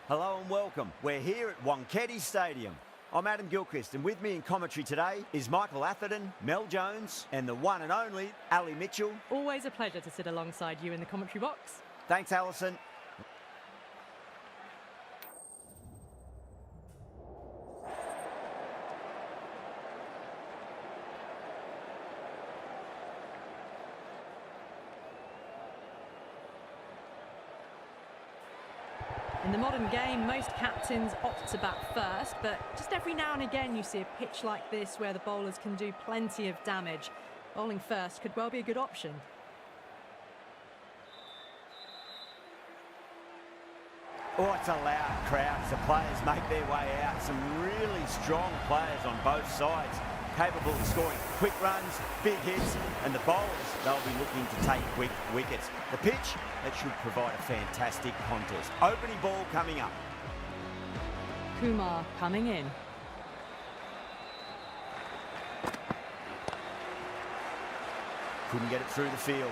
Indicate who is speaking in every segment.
Speaker 1: Hello and welcome. We're here at Wankhede Stadium. I'm Adam Gilchrist, and with me in commentary today is Michael Atherton, Mel Jones, and the one and only Ali Mitchell.
Speaker 2: Always a pleasure to sit alongside you in the commentary box.
Speaker 1: Thanks, Alison.
Speaker 2: In the modern game, most captains opt to bat first, but just every now and again you see a pitch like this where the bowlers can do plenty of damage. Bowling first could well be a good option.
Speaker 1: Oh, it's a loud crowd as the players make their way out. Some really strong players on both sides, capable of scoring quick runs, big hits, and the bowlers, they'll be looking to take quick wickets. The pitch, that should provide a fantastic contest. Opening ball coming up.
Speaker 2: Kumar coming in.
Speaker 1: Couldn't get it through the field.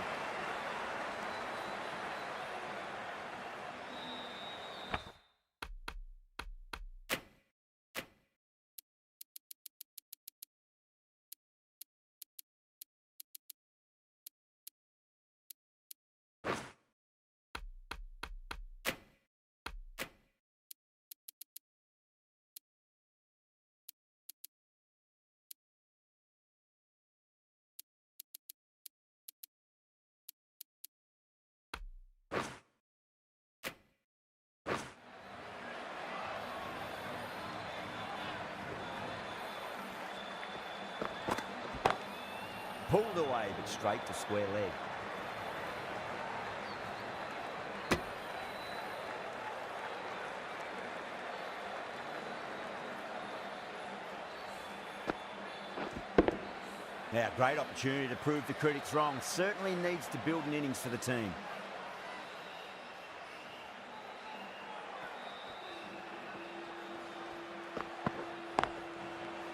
Speaker 1: Pulled away, but straight to square leg. Now, great opportunity to prove the critics wrong. Certainly needs to build an innings for the team.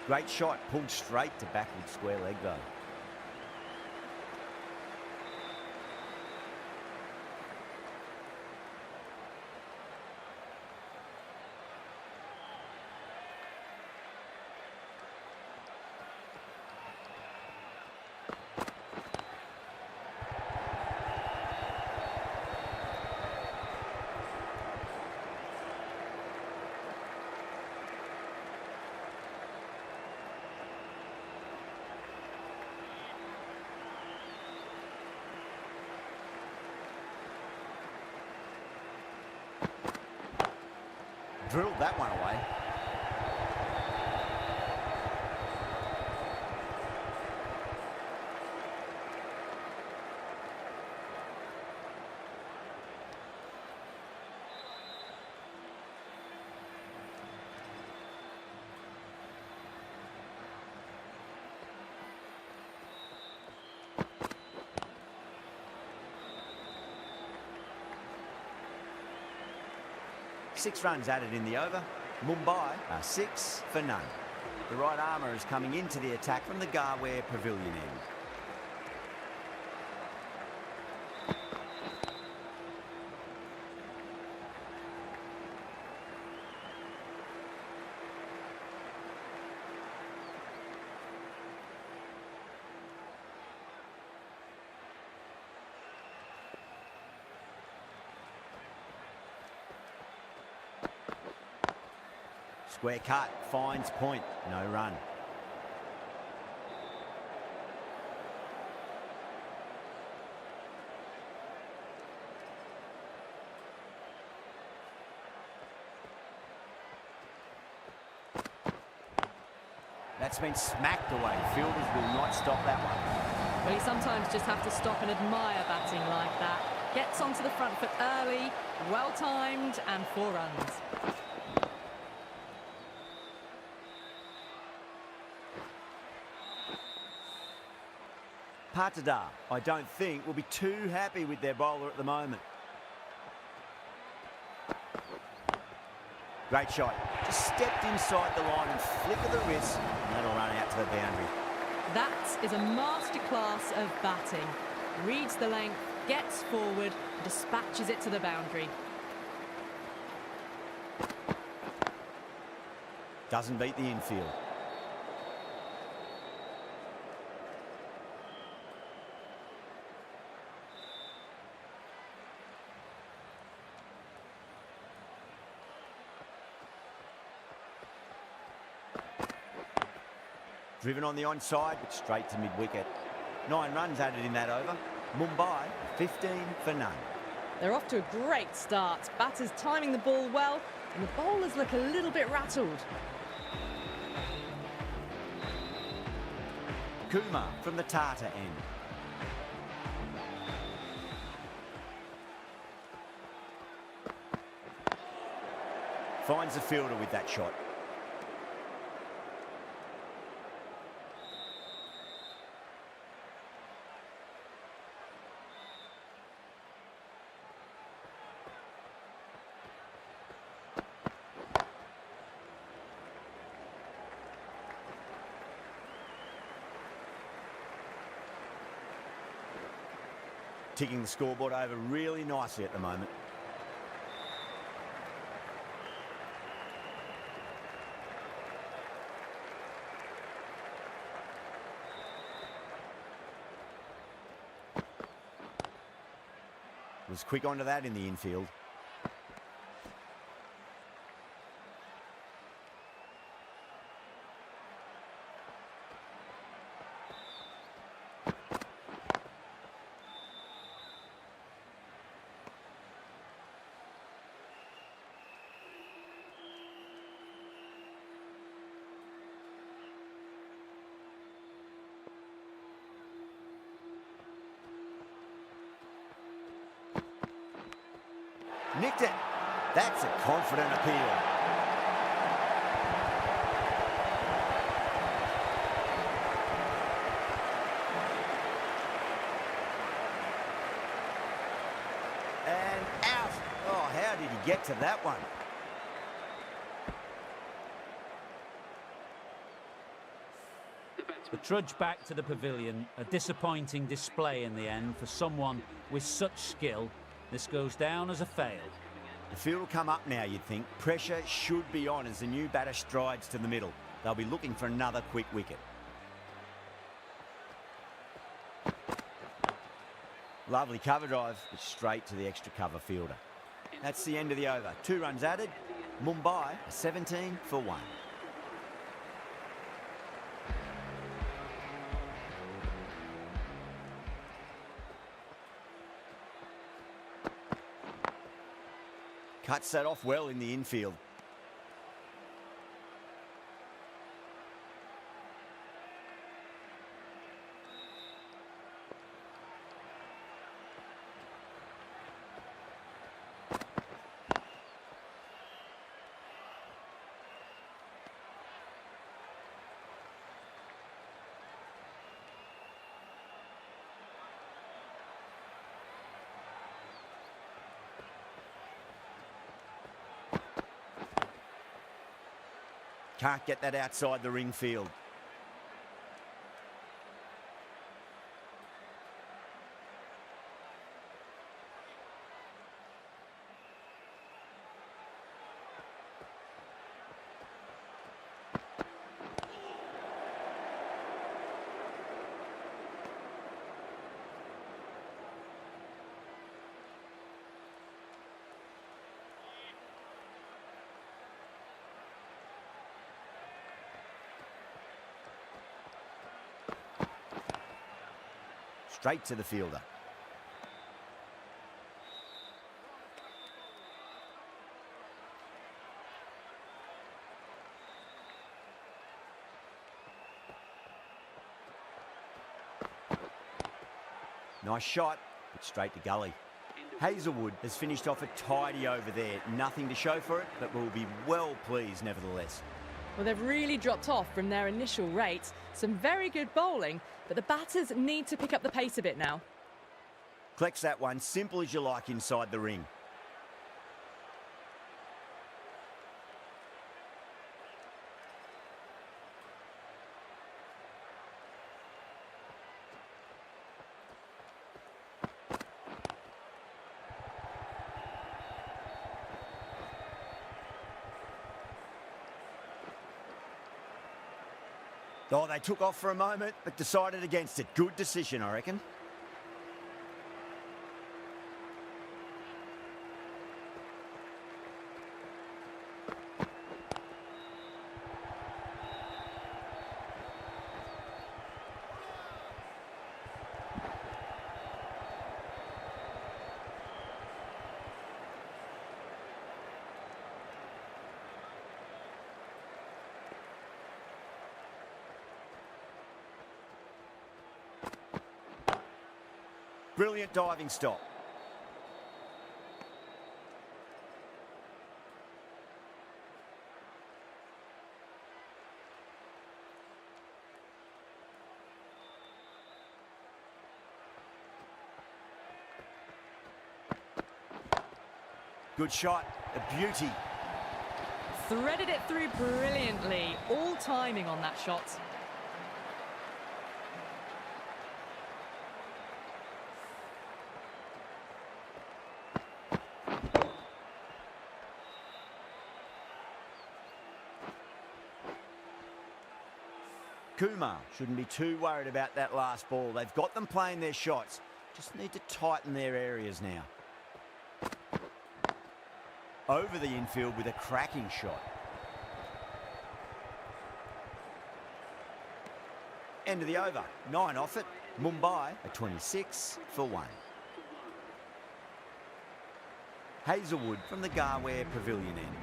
Speaker 1: Great shot, pulled straight to backward square leg though. Drilled that one away. Six runs added in the over. Mumbai are 6 for none. The right armour is coming into the attack from the Garware Pavilion end. Square cut, finds point, no run. That's been smacked away. Fielders will not stop that one.
Speaker 2: Well, you sometimes just have to stop and admire batting like that. Gets onto the front foot early, well timed, and 4 runs.
Speaker 1: Patada, I don't think, will be too happy with their bowler at the moment. Great shot. Just stepped inside the line and flick of the wrist, and that'll run out to the boundary.
Speaker 2: That is a masterclass of batting. Reads the length, gets forward, dispatches it to the boundary.
Speaker 1: Doesn't beat the infield. Driven on the onside, but straight to mid-wicket. 9 runs added in that over. Mumbai, 15 for none.
Speaker 2: They're off to a great start. Batters timing the ball well, and the bowlers look a little bit rattled.
Speaker 1: Kumar from the Tata end. Finds the fielder with that shot. Ticking the scoreboard over really nicely at the moment. Was quick onto that in the infield. Nicked it. That's a confident appeal. And out. Oh, how did he get to that one?
Speaker 3: The trudge back to the pavilion, a disappointing display in the end for someone with such skill. This goes down as a fail.
Speaker 1: The field will come up now, you'd think. Pressure should be on as the new batter strides to the middle. They'll be looking for another quick wicket. Lovely cover drive, but straight to the extra cover fielder. That's the end of the over. 2 runs added. Mumbai, 17 for 1. Cuts that off well in the infield. Can't get that outside the ring field. Straight to the fielder. Nice shot, but straight to gully. Hazelwood has finished off a tidy over there. Nothing to show for it, but will be well pleased nevertheless.
Speaker 2: Well, they've really dropped off from their initial rate. Some very good bowling, but the batters need to pick up the pace a bit now.
Speaker 1: Collects that one, simple as you like inside the ring. Oh, they took off for a moment, but decided against it. Good decision, I reckon. Brilliant diving stop. Good shot, a beauty.
Speaker 2: Threaded it through brilliantly. All timing on that shot.
Speaker 1: Kumar shouldn't be too worried about that last ball. They've got them playing their shots. Just need to tighten their areas now. Over the infield with a cracking shot. End of the over. 9 off it. Mumbai at 26 for 1. Hazelwood from the Garware Pavilion end.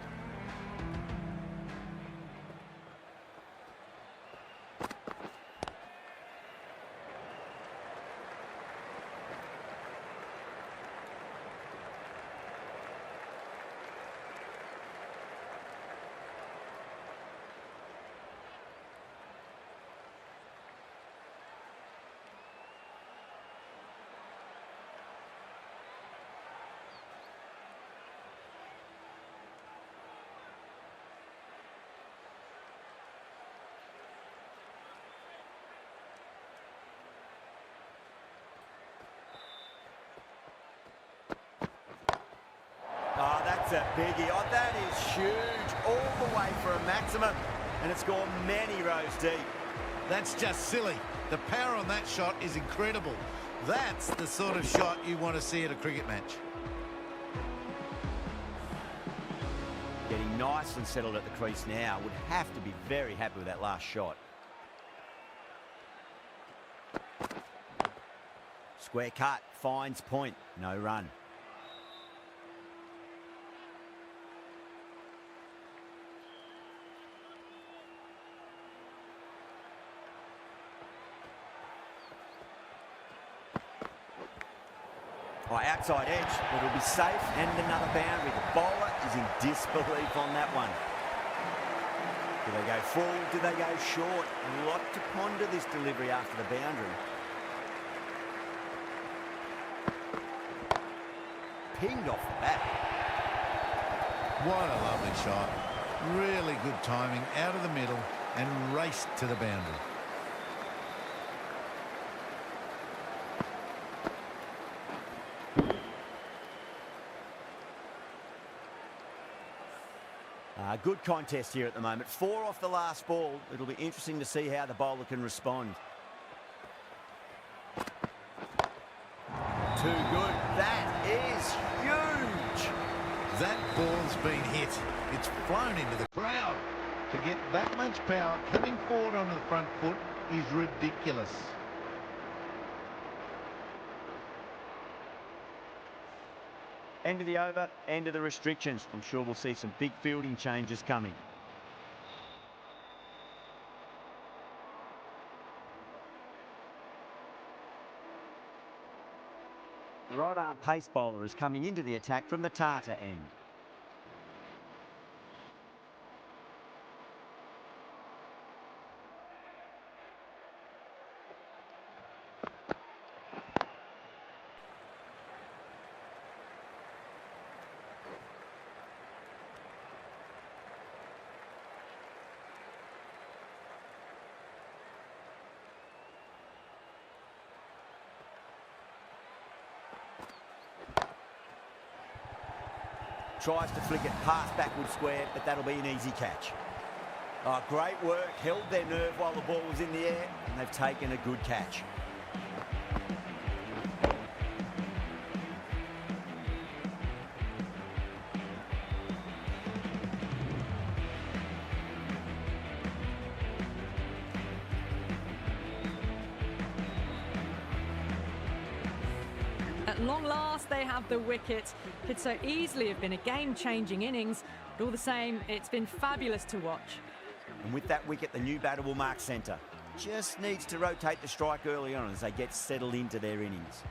Speaker 1: Oh, that's a biggie. Oh, that is huge. All the way for a maximum. And it's gone many rows deep.
Speaker 4: That's just silly. The power on that shot is incredible. That's the sort of shot you want to see at a cricket match.
Speaker 1: Getting nice and settled at the crease now. Would have to be very happy with that last shot. Square cut, finds point. No run. Oh, outside edge, but it'll be safe and another boundary. The bowler is in disbelief on that one. Do they go full? Do they go short? A lot to ponder this delivery after the boundary. Pinged off the bat.
Speaker 4: What a lovely shot. Really good timing out of the middle and raced to the boundary.
Speaker 1: Good contest here at the moment. 4 off the last ball. It'll be interesting to see how the bowler can respond. Too good. That is huge.
Speaker 4: That ball's been hit. It's flown into the crowd. To get that much power coming forward onto the front foot is ridiculous.
Speaker 1: End of the over, end of the restrictions. I'm sure we'll see some big fielding changes coming. The right arm pace bowler is coming into the attack from the Tata end. Tries to flick it past backward square, but that'll be an easy catch. Oh, great work. Held their nerve while the ball was in the air, and they've taken a good catch.
Speaker 2: At long last, they have the wicket. Could so easily have been a game-changing innings, but all the same, it's been fabulous to watch.
Speaker 1: And with that wicket, the new batter will mark centre. Just needs to rotate the strike early on as they get settled into their innings.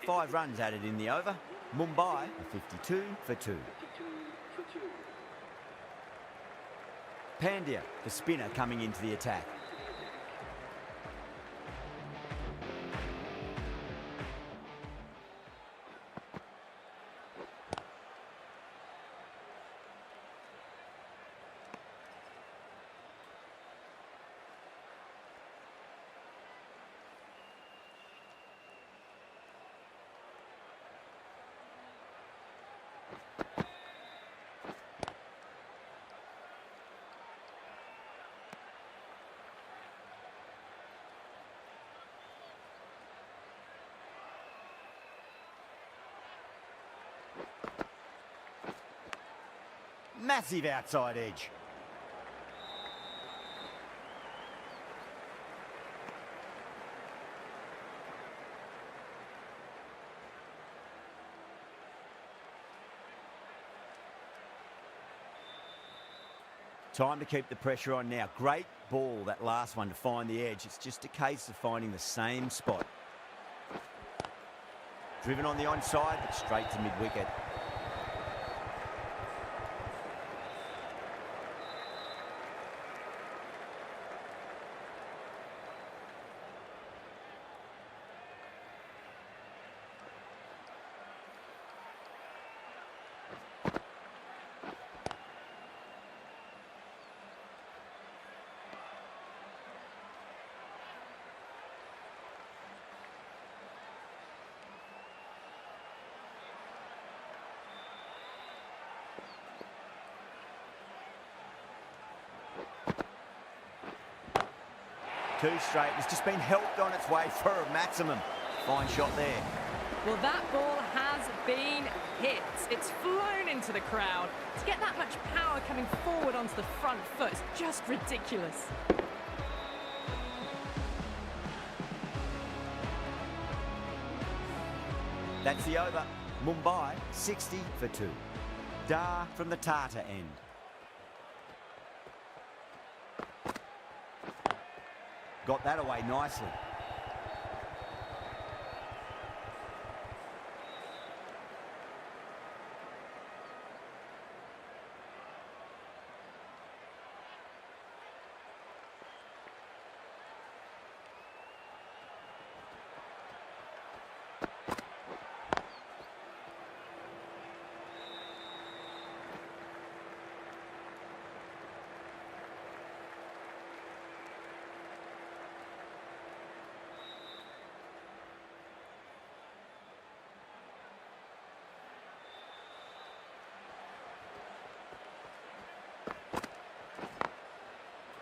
Speaker 1: Five runs added in the over. Mumbai are 52 for 2. Pandya, the spinner, coming into the attack. Massive outside edge. Time to keep the pressure on now. Great ball, that last one, to find the edge. It's just a case of finding the same spot. Driven on the onside, but straight to mid-wicket. Two straight. It's just been helped on its way for a maximum. Fine shot there.
Speaker 2: Well, that ball has been hit. It's flown into the crowd. To get that much power coming forward onto the front foot is just ridiculous.
Speaker 1: That's the over. Mumbai 60 for 2. Dar from the Tata end. Got that away nicely.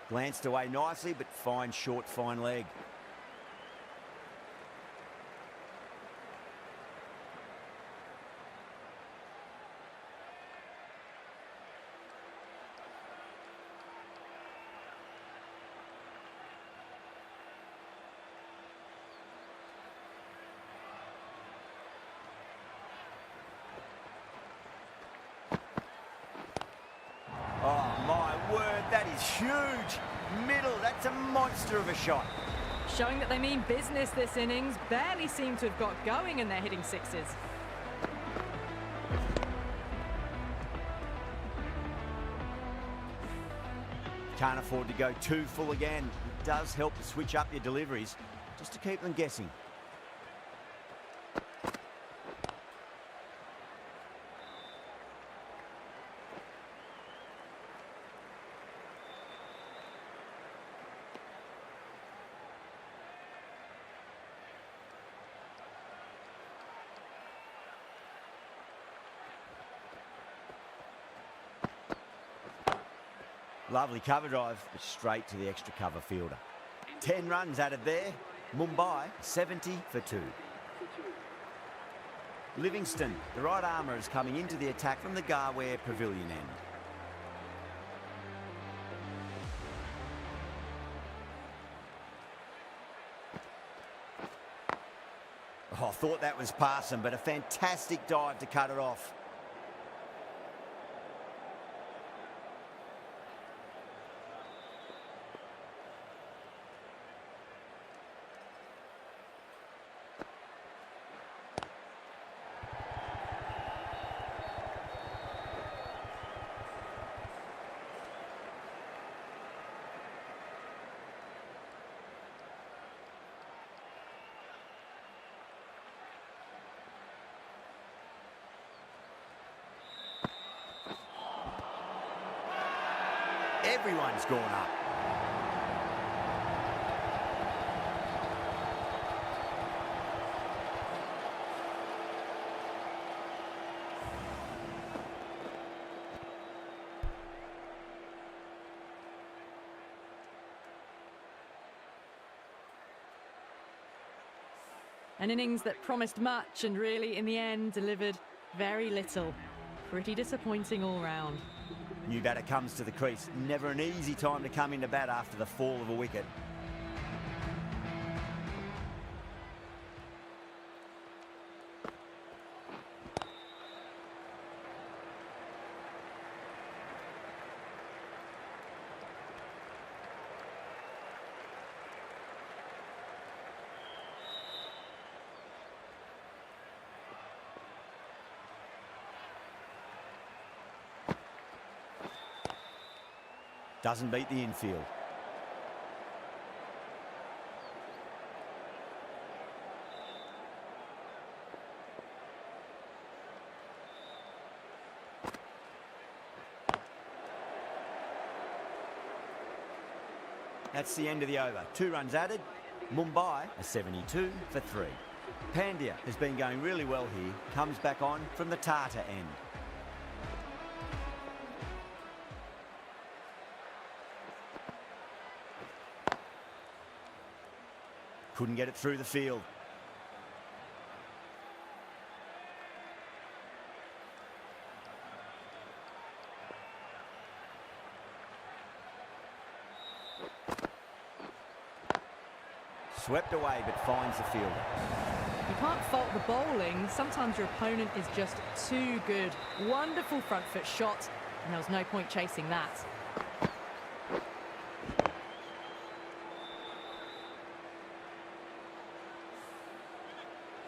Speaker 1: Glanced away nicely, but fine short, fine leg. Huge. Middle. That's a monster of a shot.
Speaker 2: Showing that they mean business this innings. Barely seem to have got going and they're hitting sixes.
Speaker 1: Can't afford to go too full again. It does help to switch up your deliveries just to keep them guessing. Lovely cover drive, but straight to the extra cover fielder. 10 runs added there. Mumbai 70 for 2. Livingston, the right armour, is coming into the attack from the Garware Pavilion end. Oh, I thought that was passing, but a fantastic dive to cut it off. Everyone's gone up.
Speaker 2: An innings that promised much and really, in the end, delivered very little. Pretty disappointing all round.
Speaker 1: New batter comes to the crease. Never an easy time to come into bat after the fall of a wicket. Doesn't beat the infield. That's the end of the over. 2 runs added. Mumbai are 72 for 3. Pandya has been going really well here. Comes back on from the Tata end. Couldn't get it through the field. Swept away, but finds the fielder.
Speaker 2: You can't fault the bowling. Sometimes your opponent is just too good. Wonderful front foot shot, and there was no point chasing that.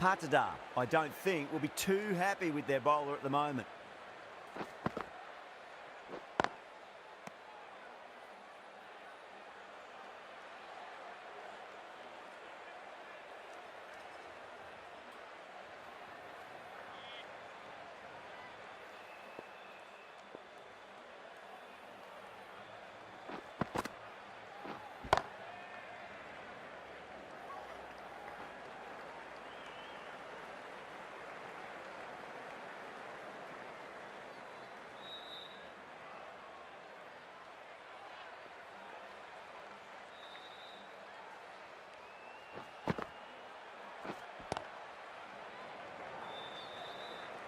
Speaker 1: Patadar, I don't think, will be too happy with their bowler at the moment.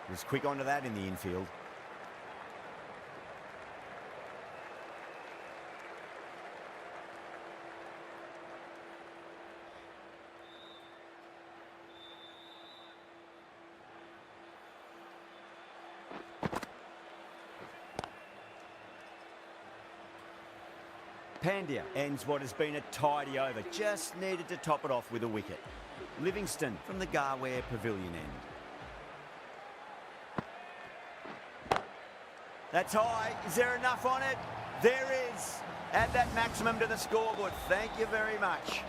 Speaker 1: Was quick onto that in the infield. Pandya ends what has been a tidy over. Just needed to top it off with a wicket. Livingston from the Garware Pavilion end. That's high. Is there enough on it? There is. Add that maximum to the scoreboard. Thank you very much.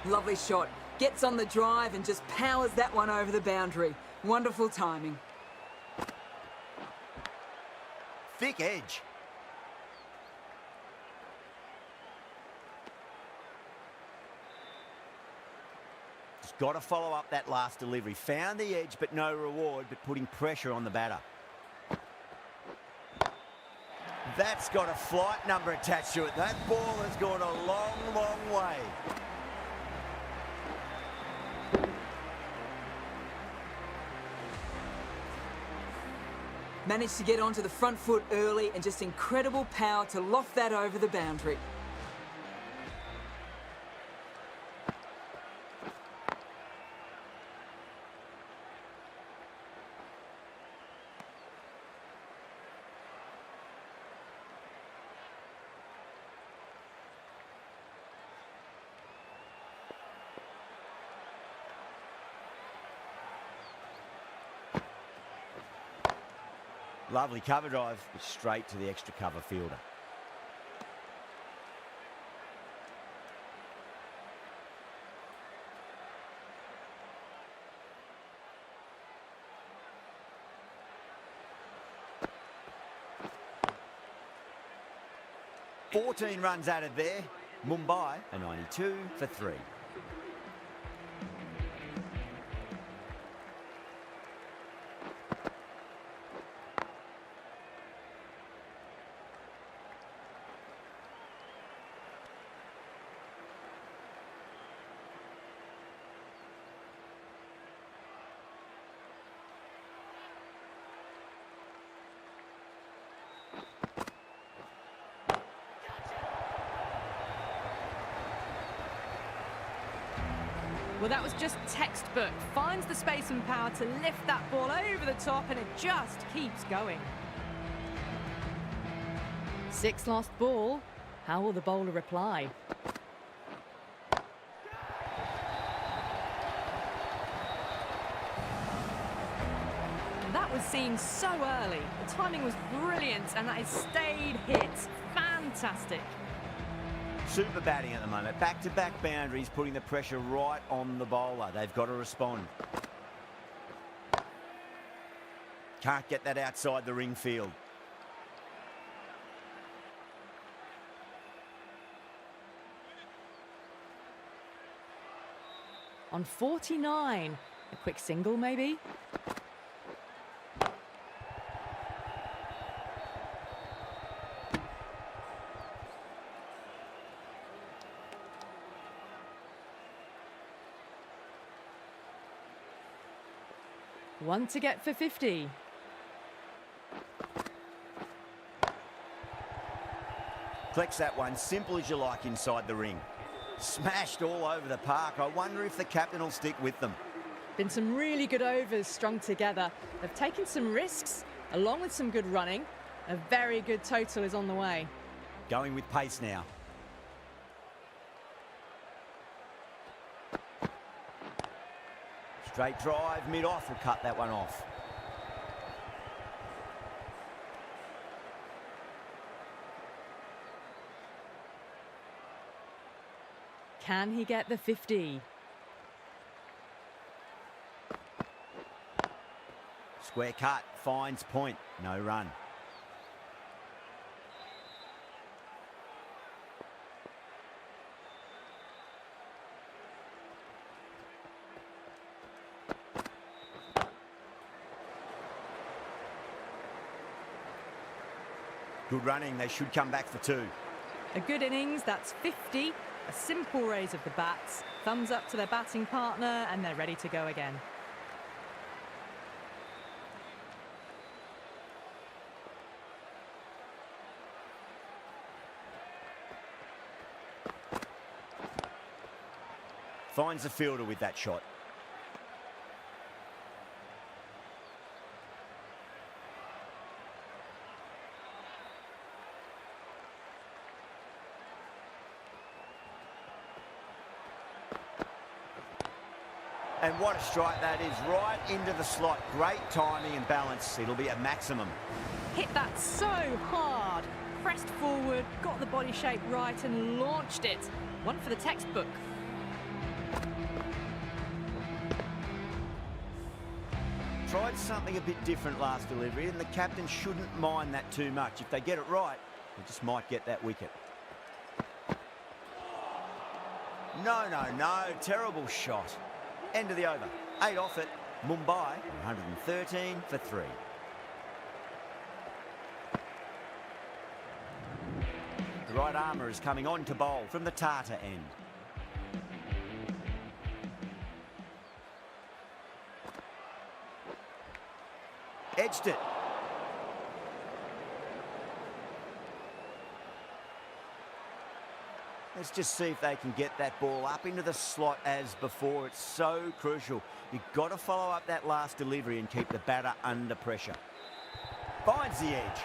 Speaker 5: Lovely shot. Gets on the drive and just powers that one over the boundary. Wonderful timing.
Speaker 1: Thick edge. Just got to follow up that last delivery. Found the edge, but no reward, but putting pressure on the batter. That's got a flight number attached to it. That ball has gone a long, long way.
Speaker 5: Managed to get onto the front foot early and just incredible power to loft that over the boundary.
Speaker 1: Lovely cover drive, but straight to the extra cover fielder. "14 runs added there. Mumbai a 92 for 3.
Speaker 2: Well, that was just textbook. Finds the space and power to lift that ball over the top, and it just keeps going. 6 lost ball. How will the bowler reply? And that was seen so early. The timing was brilliant, and that has stayed hit. Fantastic.
Speaker 1: Super batting at the moment. Back-to-back boundaries, putting the pressure right on the bowler. They've got to respond. Can't get that outside the ring field.
Speaker 2: On 49. A quick single, maybe? One to get for 50.
Speaker 1: Collects that one, simple as you like, inside the ring. Smashed all over the park. I wonder if the captain will stick with them.
Speaker 2: Been some really good overs strung together. They've taken some risks, along with some good running. A very good total is on the way.
Speaker 1: Going with pace now. Straight drive, mid-off will cut that one off.
Speaker 2: Can he get the 50?
Speaker 1: Square cut, finds point, no run. Good running, they should come back for 2.
Speaker 2: A good innings, that's 50. A simple raise of the bats. Thumbs up to their batting partner, and they're ready to go again.
Speaker 1: Finds the fielder with that shot. And what a strike that is, right into the slot. Great timing and balance. It'll be a maximum.
Speaker 2: Hit that so hard. Pressed forward, got the body shape right and launched it. One for the textbook.
Speaker 1: Tried something a bit different last delivery, and the captain shouldn't mind that too much. If they get it right, they just might get that wicket. No, no, no. Terrible shot. End of the over. 8 off it. Mumbai, 113 for 3. The right armour is coming on to bowl from the Tata end. Edged it. Let's just see if they can get that ball up into the slot as before. It's so crucial. You've got to follow up that last delivery and keep the batter under pressure. Finds the edge.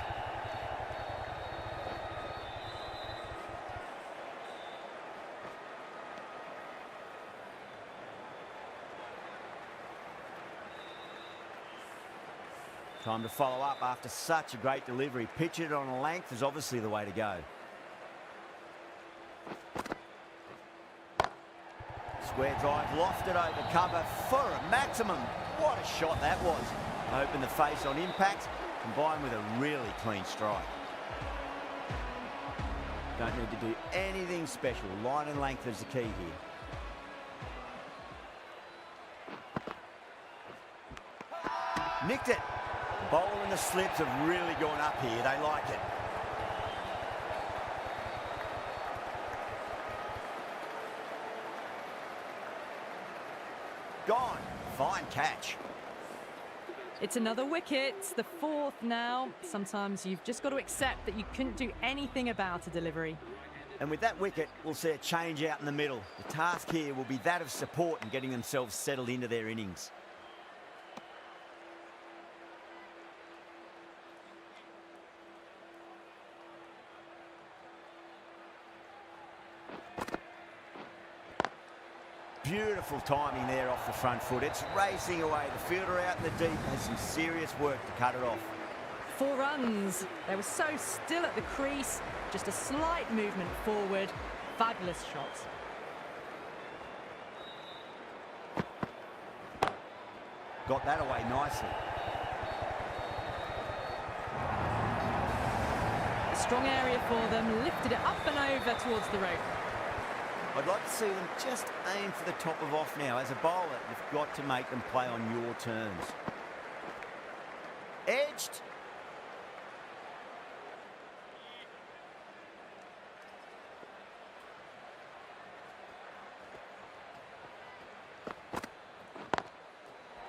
Speaker 1: Time to follow up after such a great delivery. Pitch it on a length is obviously the way to go. Square drive lofted over cover for a maximum. What a shot that was. Open the face on impact, combined with a really clean strike. Don't need to do anything special. Line and length is the key here. Nicked it. The bowl and the slips have really gone up here. They like it. Gone. Fine catch.
Speaker 2: It's another wicket, the 4th now. Sometimes you've just got to accept that you couldn't do anything about a delivery.
Speaker 1: And with that wicket, we'll see a change out in the middle. The task here will be that of support and getting themselves settled into their innings. Beautiful timing there off the front foot. It's racing away. The fielder out in the deep has some serious work to cut it off.
Speaker 2: 4 runs. They were so still at the crease. Just a slight movement forward. Fabulous shots.
Speaker 1: Got that away nicely.
Speaker 2: A strong area for them. Lifted it up and over towards the rope.
Speaker 1: I'd like to see them just aim for the top of off now. As a bowler, you've got to make them play on your terms. Edged.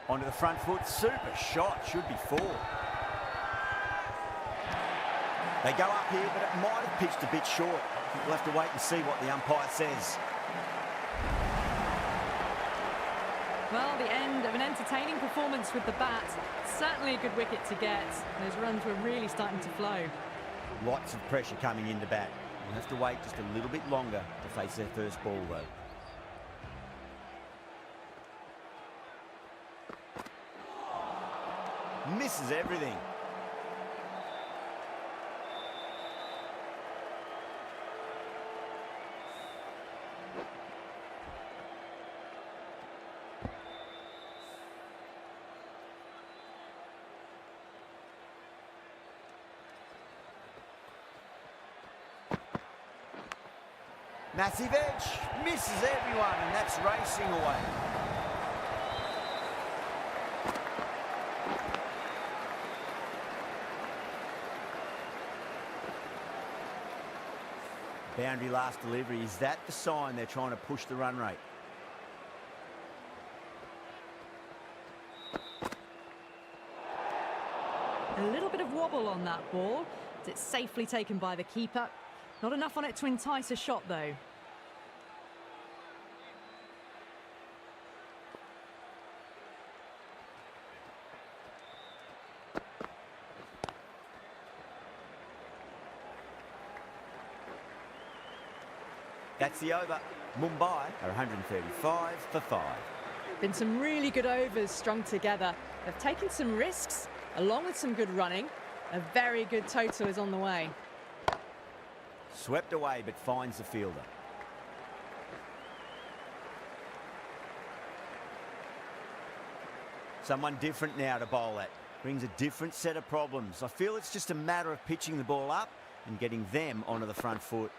Speaker 1: Onto the front foot. Super shot. Should be 4. They go up here, but it might have pitched a bit short. We'll have to wait and see what the umpire says.
Speaker 2: Well, the end of an entertaining performance with the bat. Certainly a good wicket to get. Those runs were really starting to flow.
Speaker 1: Lots of pressure coming into bat. We'll have to wait just a little bit longer to face their first ball, though. Misses everything. Massive edge, misses everyone, and that's racing away. Boundary last delivery, is that the sign they're trying to push the run rate?
Speaker 2: A little bit of wobble on that ball. It's safely taken by the keeper. Not enough on it to entice a shot, though.
Speaker 1: That's the over. Mumbai are 135 for 5.
Speaker 2: Been some really good overs strung together. They've taken some risks, along with some good running. A very good total is on the way.
Speaker 1: Swept away, but finds the fielder. Someone different now to bowl at. Brings a different set of problems. I feel it's just a matter of pitching the ball up and getting them onto the front foot.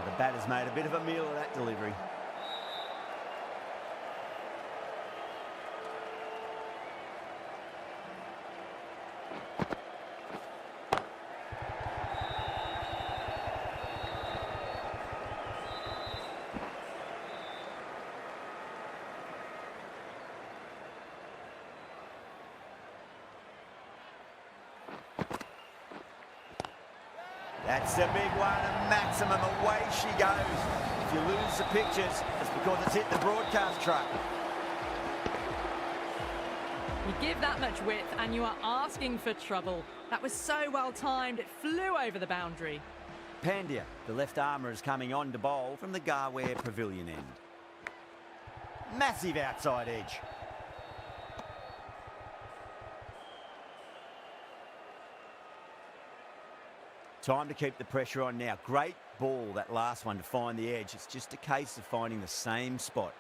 Speaker 1: The batter's made a bit of a meal of that delivery. That's the big one, a maximum. Away she goes. If you lose the pictures, it's because it's hit the broadcast truck.
Speaker 2: You give that much width and you are asking for trouble. That was so well timed, it flew over the boundary.
Speaker 1: Pandya, the left armour, is coming on to bowl from the Garware Pavilion end. Massive outside edge. Time to keep the pressure on now. Great ball, that last one, to find the edge. It's just a case of finding the same spot.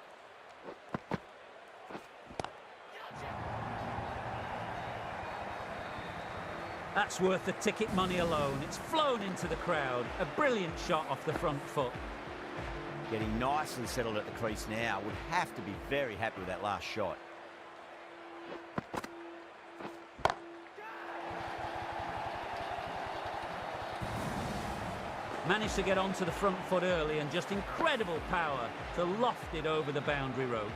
Speaker 3: That's worth the ticket money alone. It's flown into the crowd. A brilliant shot off the front foot.
Speaker 1: Getting nicely settled at the crease now. Would have to be very happy with that last shot.
Speaker 3: Managed to get onto the front foot early and just incredible power to loft it over the boundary rope.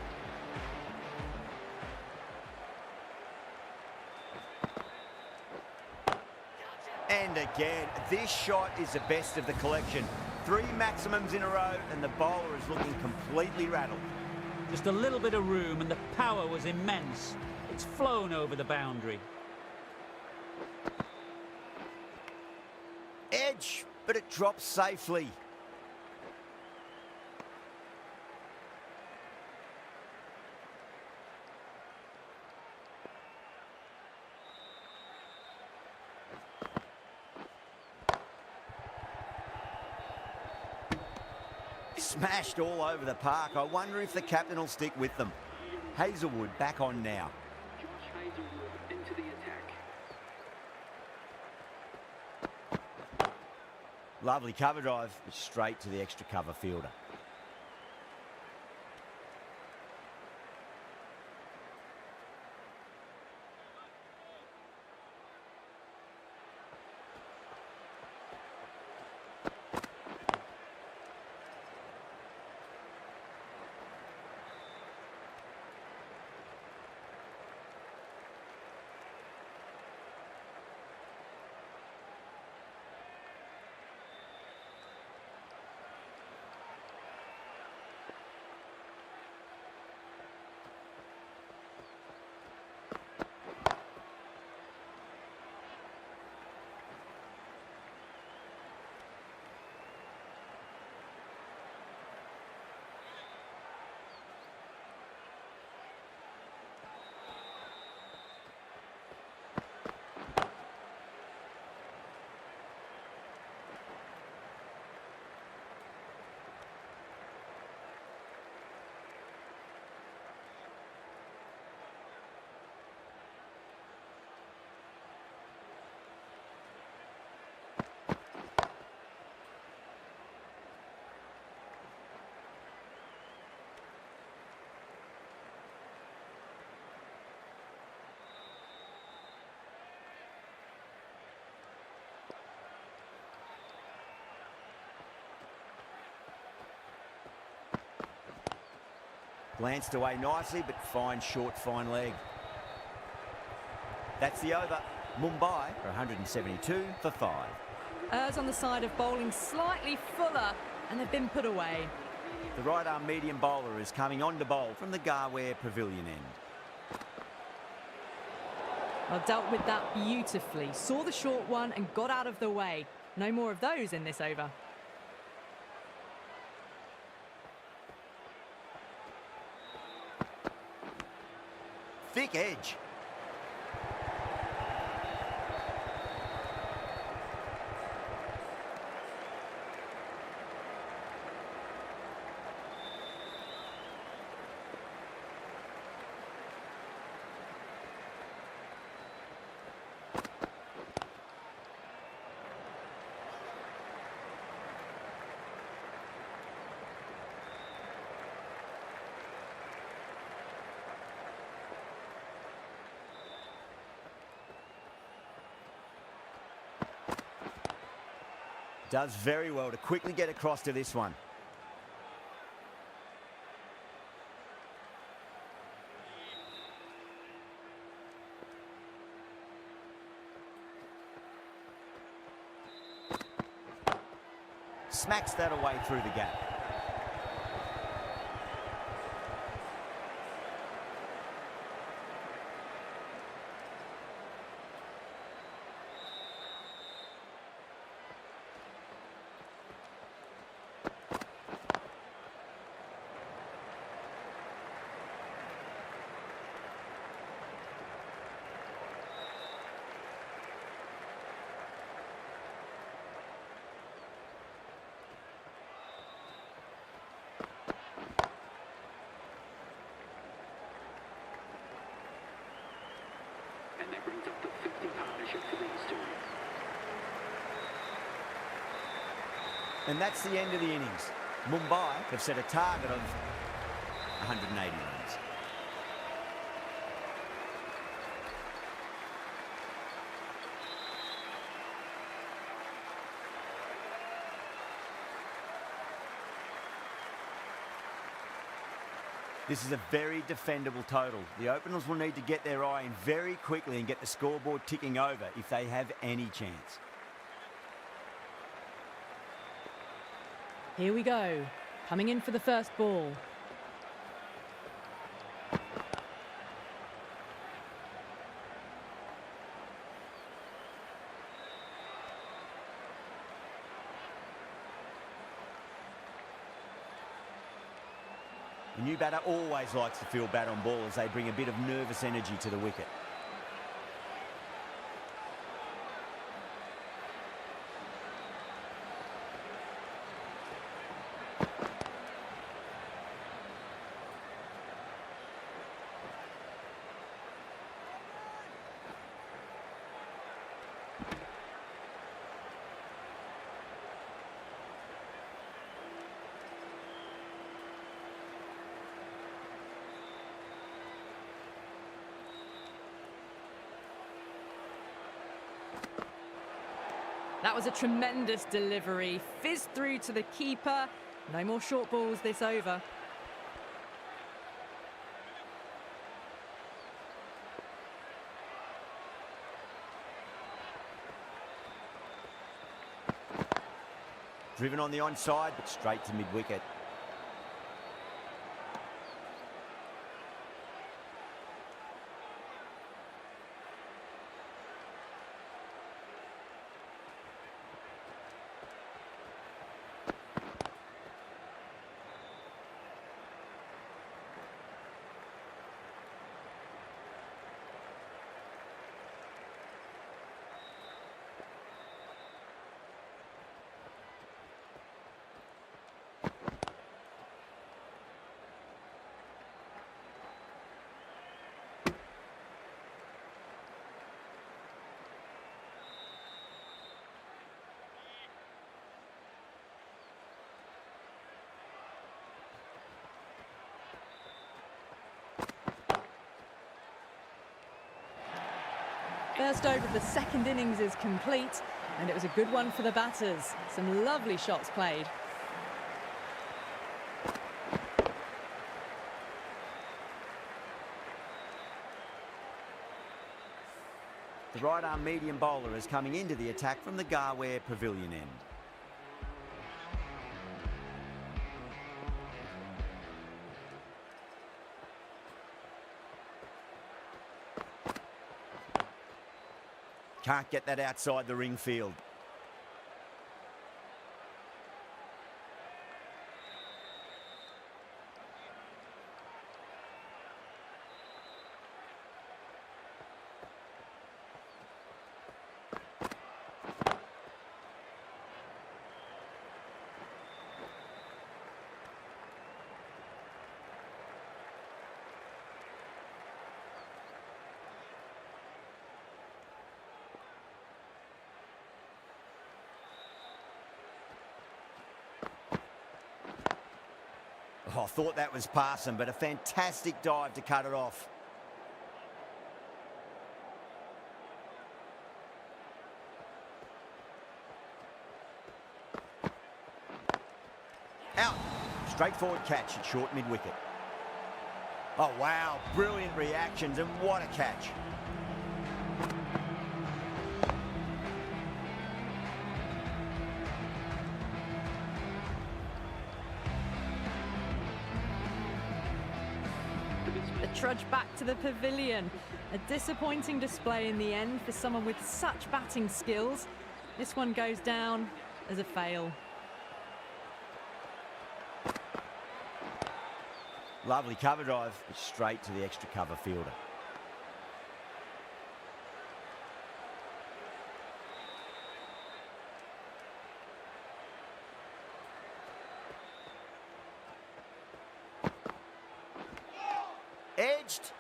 Speaker 1: And again, this shot is the best of the collection. 3 maximums in a row and the bowler is looking completely rattled.
Speaker 3: Just a little bit of room and the power was immense. It's flown over the boundary.
Speaker 1: Edge, but it drops safely. Smashed all over the park. I wonder if the captain will stick with them. Hazelwood back on now.
Speaker 6: Into the attack.
Speaker 1: Lovely cover drive, but straight to the extra cover fielder. Glanced away nicely, but fine short, fine leg. That's the over. Mumbai are 172 for 5.
Speaker 2: Errs on the side of bowling slightly fuller, and they've been put away.
Speaker 1: The right-arm medium bowler is coming on to bowl from the Garware Pavilion end.
Speaker 2: Well, dealt with that beautifully. Saw the short one and got out of the way. No more of those in this over.
Speaker 1: Thick edge. Does very well to quickly get across to this one. Smacks that away through the gap.
Speaker 6: And that brings up the 50 partnership for these two.
Speaker 1: And that's the end of the innings. Mumbai have set a target of 180 runs. This is a very defendable total. The openers will need to get their eye in very quickly and get the scoreboard ticking over if they have any chance.
Speaker 2: Here we go. Coming in for the first ball.
Speaker 1: A new batter always likes to feel bat on ball as they bring a bit of nervous energy to the wicket.
Speaker 2: That was a tremendous delivery. Fizzed through to the keeper. No more short balls this over.
Speaker 1: Driven on the onside, but straight to mid-wicket.
Speaker 2: First over of the second innings is complete, and it was a good one for the batters. Some lovely shots played.
Speaker 1: The right-arm medium bowler is coming into the attack from the Garware Pavilion end. Can't get that outside the ring field. Oh, I thought that was passing, but a fantastic dive to cut it off. Out. Straightforward catch at short mid-wicket. Oh, wow. Brilliant reactions, and what a catch.
Speaker 2: The trudge back to the pavilion. A disappointing display in the end for someone with such batting skills. This one goes down as a fail.
Speaker 1: Lovely cover drive, straight to the extra cover fielder. Edged.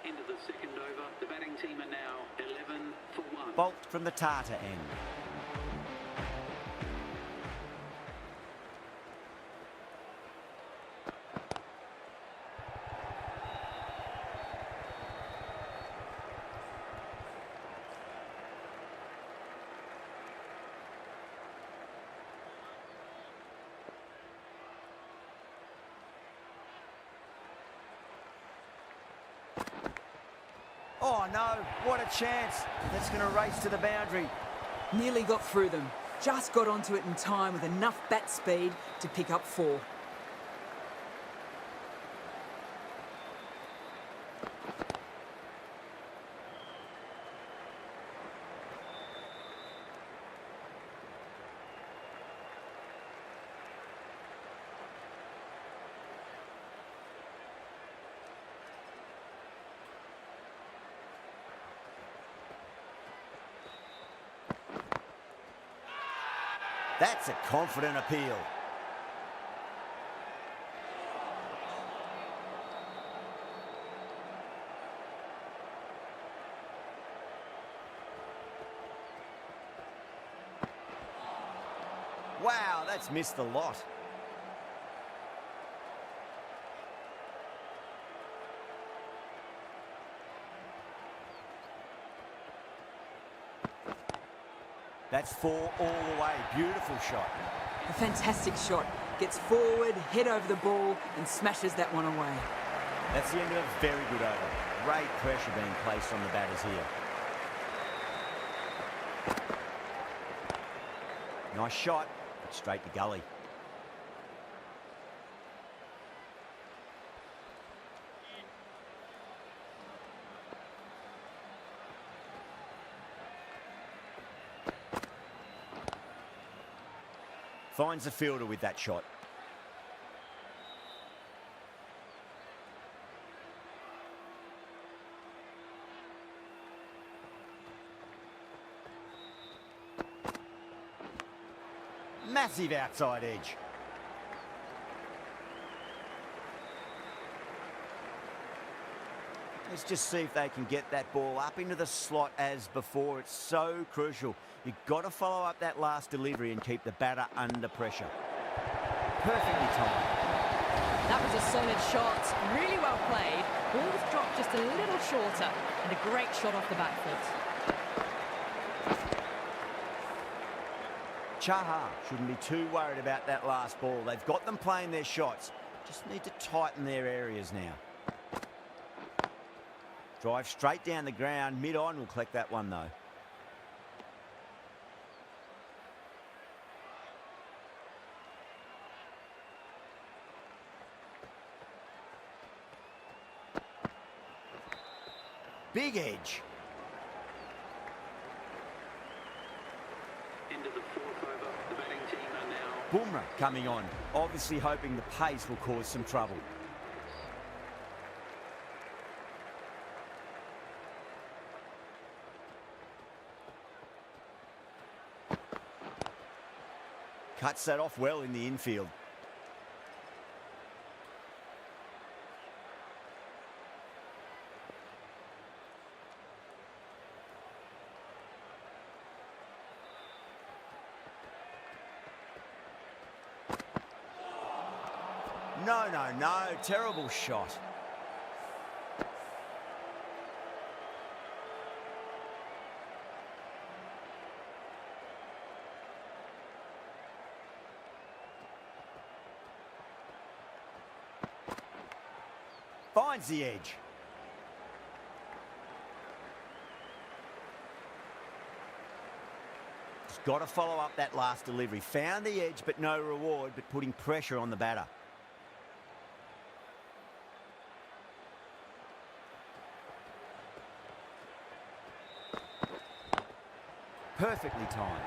Speaker 6: End of the second over. The batting team are now 11 for 1.
Speaker 1: Bolt from the Tata end. Oh no, what a chance. That's going to race to the boundary.
Speaker 5: Nearly got through them. Just got onto it in time with enough bat speed to pick up 4.
Speaker 1: That's a confident appeal. Wow, that's missed the lot. That's 4 all the way. Beautiful shot.
Speaker 5: A fantastic shot. Gets forward, head over the ball and smashes that one away.
Speaker 1: That's the end of a very good over. Great pressure being placed on the batters here. Nice shot, but straight to gully. Finds the fielder with that shot. Massive outside edge. Let's just see if they can get that ball up into the slot as before. It's so crucial. You've got to follow up that last delivery and keep the batter under pressure. Perfectly timed.
Speaker 2: That was a solid shot, really well played. Ball was dropped just a little shorter and a great shot off the back foot.
Speaker 1: Chaha shouldn't be too worried about that last ball. They've got them playing their shots. Just need to tighten their areas now. Drive straight down the ground. Mid-on will collect that one, though. Big edge.
Speaker 6: Into the fourth over. The batting team are now...
Speaker 1: Bumrah coming on, obviously hoping the pace will cause some trouble. Cuts that off well in the infield. No, terrible shot. Finds the edge. He's got to follow up that last delivery. Found the edge, but no reward, but putting pressure on the batter. Perfectly timed.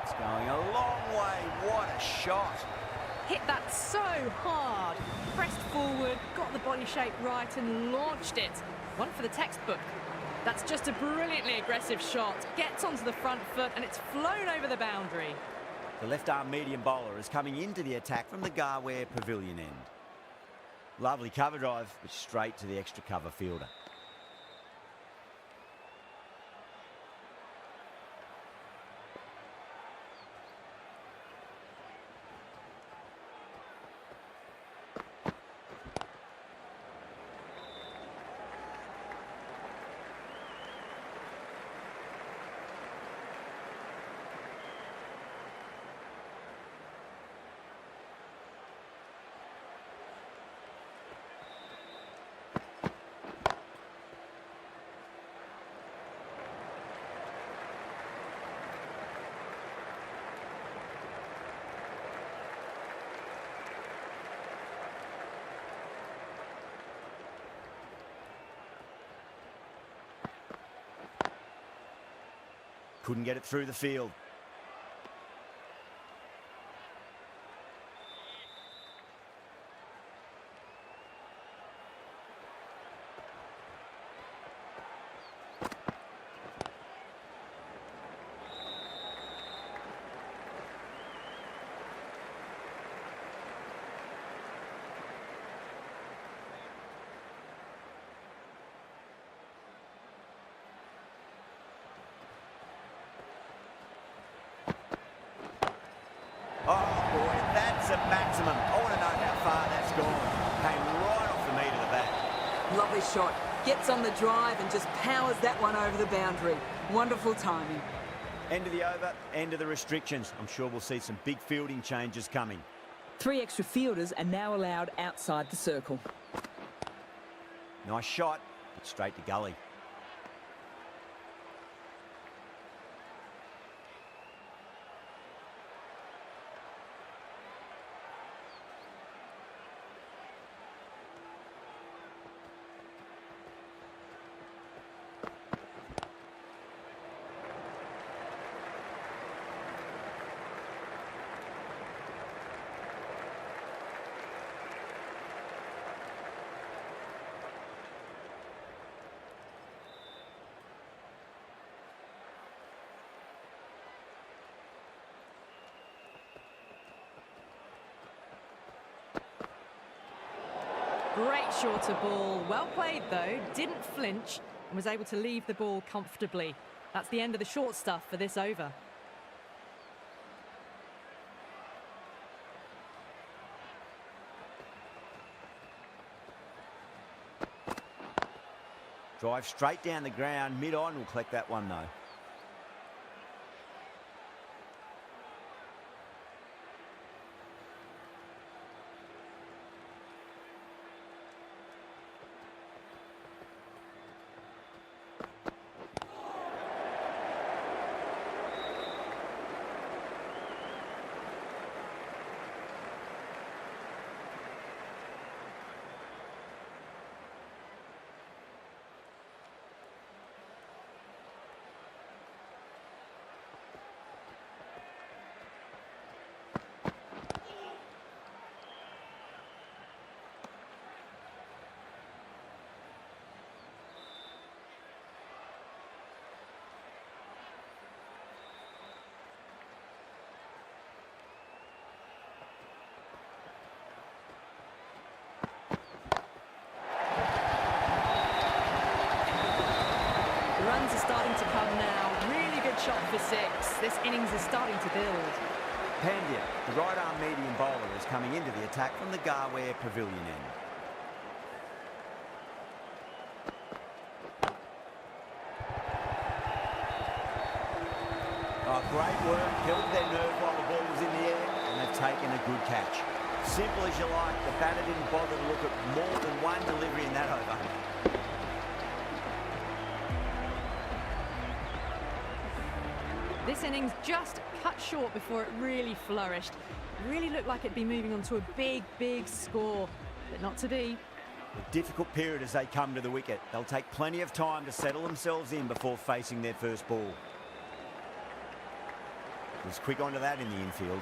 Speaker 1: It's going a long way. What a shot.
Speaker 2: Hit that so hard. Pressed forward, got the body shape right and launched it. One for the textbook. That's just a brilliantly aggressive shot. Gets onto the front foot and it's flown over the boundary.
Speaker 1: The left-arm medium bowler is coming into the attack from the Garware Pavilion end. Lovely cover drive, but straight to the extra cover fielder. Couldn't get it through the field. Oh, boy, that's a maximum. I want to know how far that's gone. Came right off the meat of the bat.
Speaker 5: Lovely shot. Gets on the drive and just powers that one over the boundary. Wonderful timing.
Speaker 1: End of the over, end of the restrictions. I'm sure we'll see some big fielding changes coming.
Speaker 5: 3 extra fielders are now allowed outside the circle.
Speaker 1: Nice shot, but straight to gully.
Speaker 2: Great shorter ball. Well played, though. Didn't flinch and was able to leave the ball comfortably. That's the end of the short stuff for this over.
Speaker 1: Drive straight down the ground. Mid-on will collect that one, though.
Speaker 2: Runs are starting to come now. Really good shot for 6. This innings is starting to build.
Speaker 1: Pandya, the right-arm medium bowler, is coming into the attack from the Garware Pavilion end. Oh, great work. Held their nerve while the ball was in the air, and they've taken a good catch. Simple as you like. The batter didn't bother to look at more than one delivery in that over.
Speaker 2: This innings just cut short before it really flourished. Really looked like it'd be moving on to a big, big score, but not to be.
Speaker 1: A difficult period as they come to the wicket. They'll take plenty of time to settle themselves in before facing their first ball. Was quick onto that in the infield.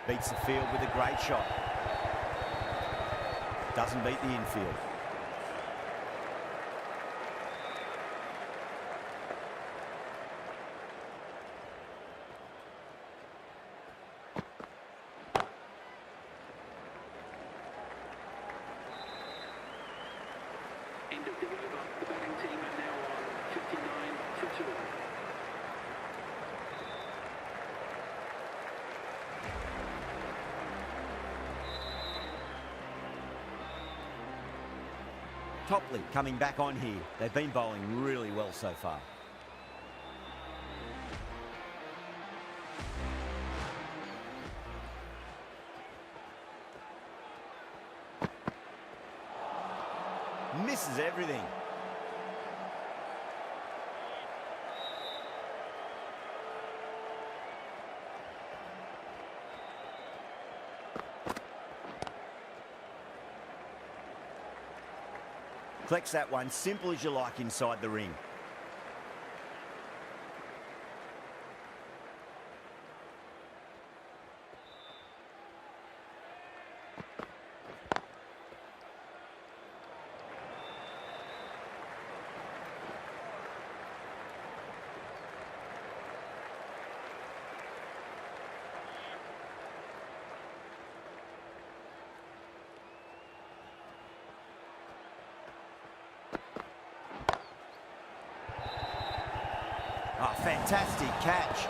Speaker 1: Beats the field with a great shot. Doesn't beat the infield.
Speaker 6: End of the over. The batting team are now on 59 for 2.
Speaker 1: Topley coming back on here. They've been bowling really well so far. Misses everything. Collects that one, simple as you like, inside the ring. Oh, fantastic catch.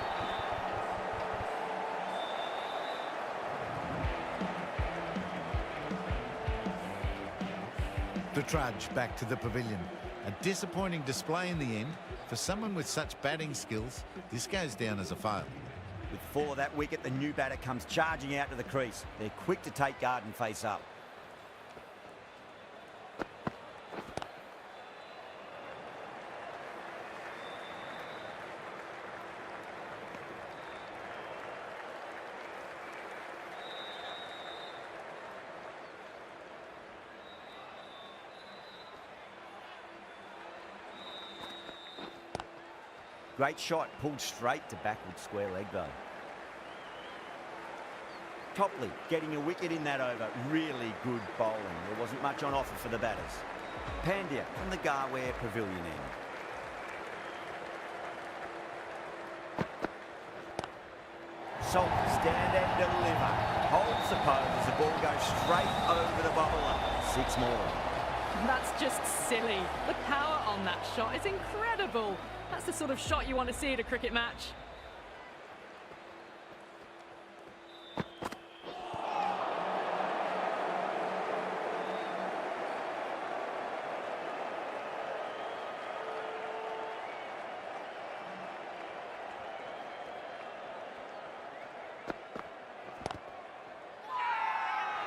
Speaker 4: To trudge back to the pavilion. A disappointing display in the end. For someone with such batting skills, this goes down as a fail.
Speaker 1: With 4 of that wicket, the new batter comes charging out to the crease. They're quick to take guard and face up. Great shot, pulled straight to backward square leg though. Topley getting a wicket in that over. Really good bowling. There wasn't much on offer for the batters. Pandya from the Garware Pavilion end. Salt, stand and deliver. Holds the pose as the ball goes straight over the bubbler. 6 more.
Speaker 2: That's just silly. The power on that shot is incredible. That's the sort of shot you want to see at a cricket match.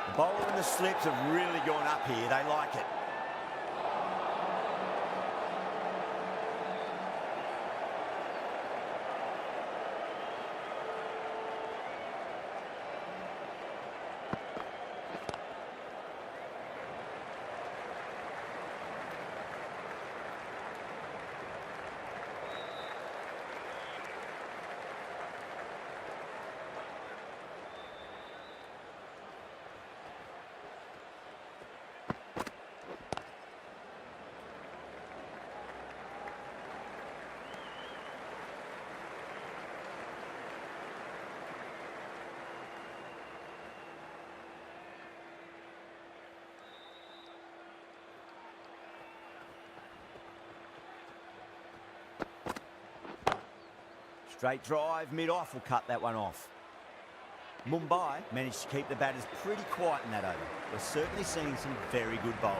Speaker 1: The bowler and the slips have really gone up here. They like it. Straight drive, mid-off will cut that one off. Mumbai managed to keep the batters pretty quiet in that over. We're certainly seeing some very good bowling.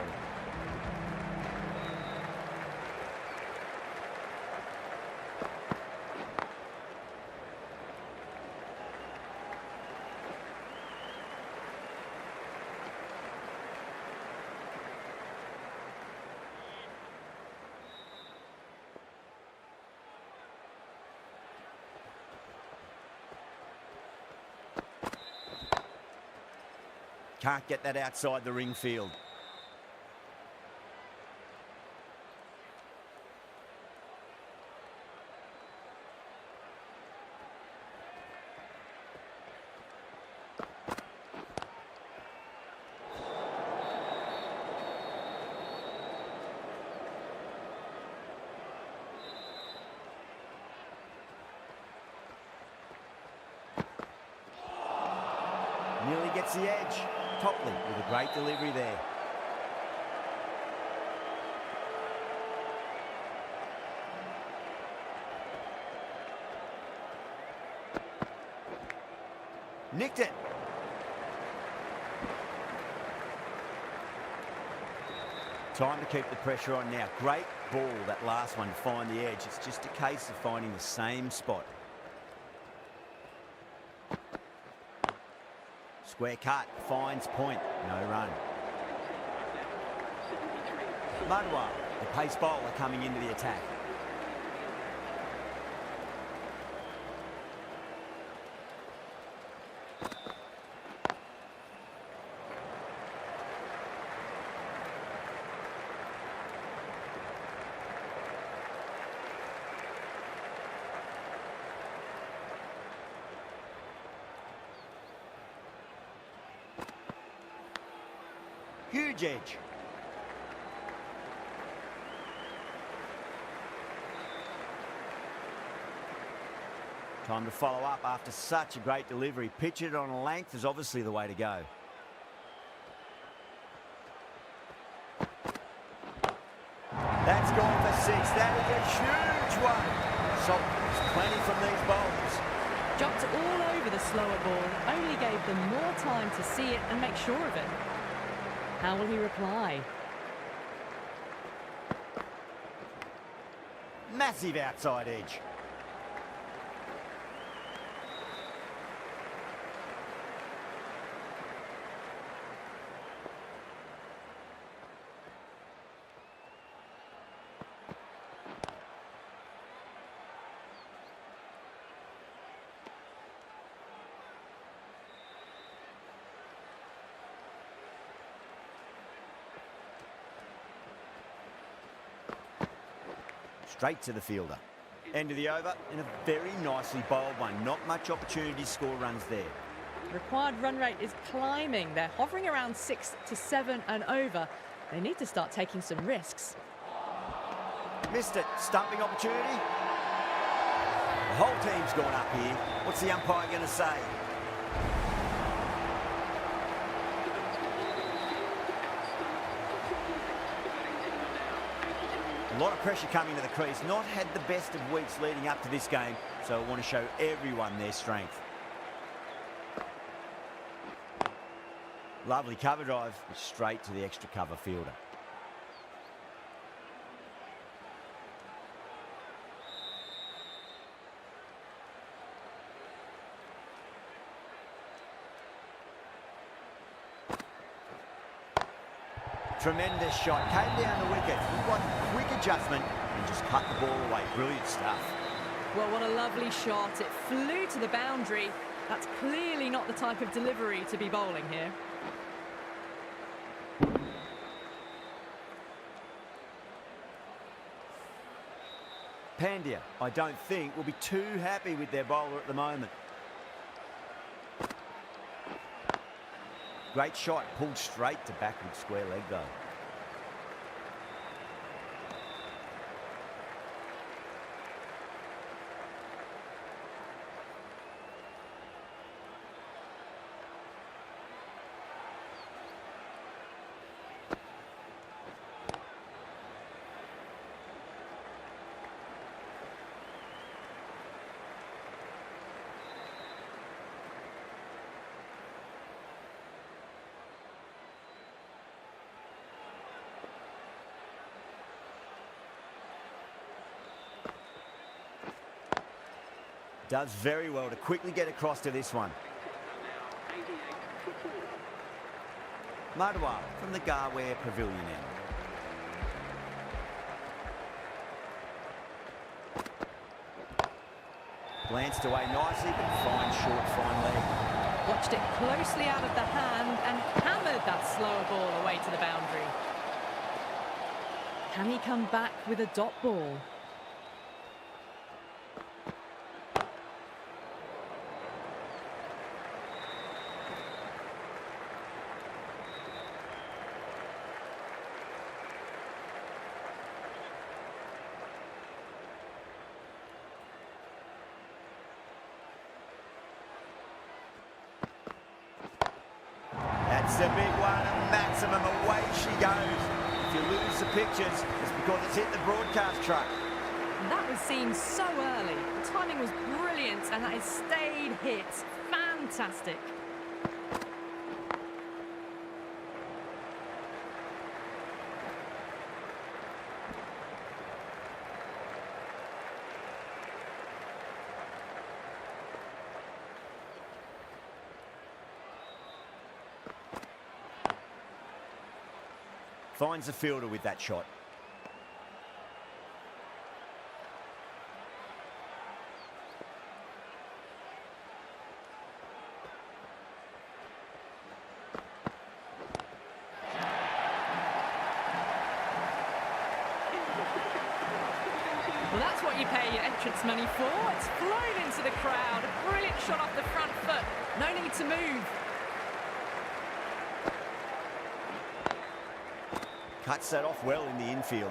Speaker 1: Can't get that outside the ring field. Nearly gets the edge. Topley with a great delivery there. Nicked it. Time to keep the pressure on now. Great ball, that last one, to find the edge. It's just a case of finding the same spot. Square cut, finds point, no run. Madwar, the pace bowler coming into the attack. Huge edge. Time to follow up after such a great delivery. Pitch it on a length is obviously the way to go. That's gone for 6. That is a huge one. So there's plenty from these bowlers.
Speaker 2: Jumped all over the slower ball, only gave them more time to see it and make sure of it. How will he reply?
Speaker 1: Massive outside edge. Straight to the fielder. End of the over, and a very nicely bowled one. Not much opportunity to score runs there.
Speaker 2: Required run rate is climbing. They're hovering around 6 to 7 and over. They need to start taking some risks.
Speaker 1: Missed it. Stumping opportunity. The whole team's gone up here. What's the umpire going to say? A lot of pressure coming to the crease. Not had the best of weeks leading up to this game, so I want to show everyone their strength. Lovely cover drive, straight to the extra cover fielder. Tremendous shot, came down the wicket. What quick adjustment and just cut the ball away. Brilliant stuff.
Speaker 2: Well, what a lovely shot. It flew to the boundary. That's clearly not the type of delivery to be bowling here.
Speaker 1: Pandya, I don't think, will be too happy with their bowler at the moment. Great shot, pulled straight to backward square leg though. Does very well to quickly get across to this one. Madhawar from the Garware Pavilion end. Glanced away nicely, but fine short, fine leg.
Speaker 2: Watched it closely out of the hand and hammered that slower ball away to the boundary. Can he come back with a dot ball?
Speaker 1: That's a big one, a maximum, away she goes. If you lose the pictures, it's because it's hit the broadcast truck.
Speaker 2: That was seen so early. The timing was brilliant and that has stayed hit. Fantastic.
Speaker 1: Finds the fielder with that shot.
Speaker 2: Well, that's what you pay your entrance money for. It's flown into the crowd. A brilliant shot off the front foot. No need to move.
Speaker 1: Cuts that off well in the infield.